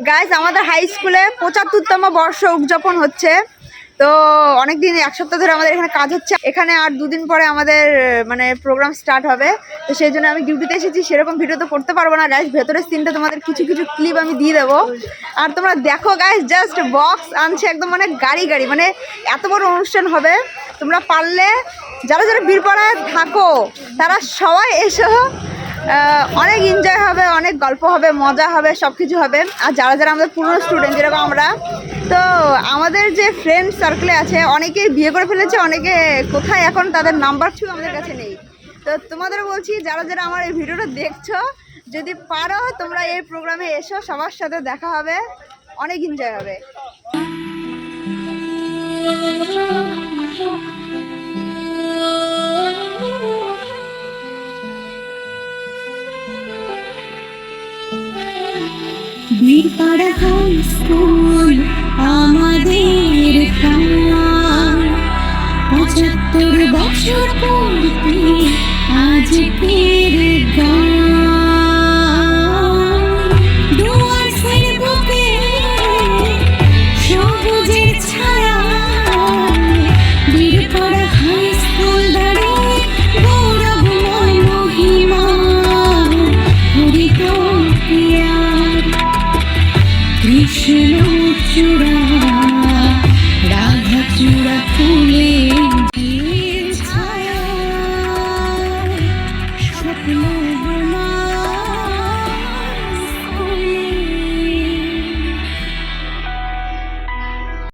Guys আমাদের high স্কুলে ৭৫তম বর্ষ উদযাপন হচ্ছে। তো অনেকদিন, এক সপ্তাহ ধরে আমাদের এখানে কাজ হচ্ছে। এখানে আর দুদিন পরে আমাদের মানে প্রোগ্রাম স্টার্ট হবে। তো সেই জন্য আমি ডিউটিতে এসেছি, সেরকম ভিডিও তো করতে পারবো না গাইজ। ভেতরের সিনটা তোমাদের কিছু কিছু ক্লিপ আমি দিয়ে দেবো। আর তোমরা দেখো গাইজ, জাস্ট বক্স আনছে একদম, মানে গাড়ি গাড়ি, মানে এত বড় অনুষ্ঠান হবে। তোমরা পারলে যারা যারা বীরপাড়ায় থাকো তারা সবাই এসো, অনেক এনজয় হবে, অনেক গল্প হবে, মজা হবে, সব কিছু হবে। আর যারা যারা আমাদের পুরনো স্টুডেন্ট যেরকম আমরা, তো আমাদের যে ফ্রেন্ড সার্কেলে আছে অনেকে বিয়ে করে ফেলেছে, অনেকে কোথায় এখন তাদের নাম্বার আমাদের কাছে নেই। তো তোমাদের বলছি, যারা যারা আমার এই ভিডিওটা দেখছো, যদি পারো তোমরা এই প্রোগ্রামে এসো, সবার সাথে দেখা হবে, অনেক এনজয় হবে। বীরপাড়া হাই স্কুল আমাদের প্রাণ, ৭৫ বছর পূর্তি আজকের গান।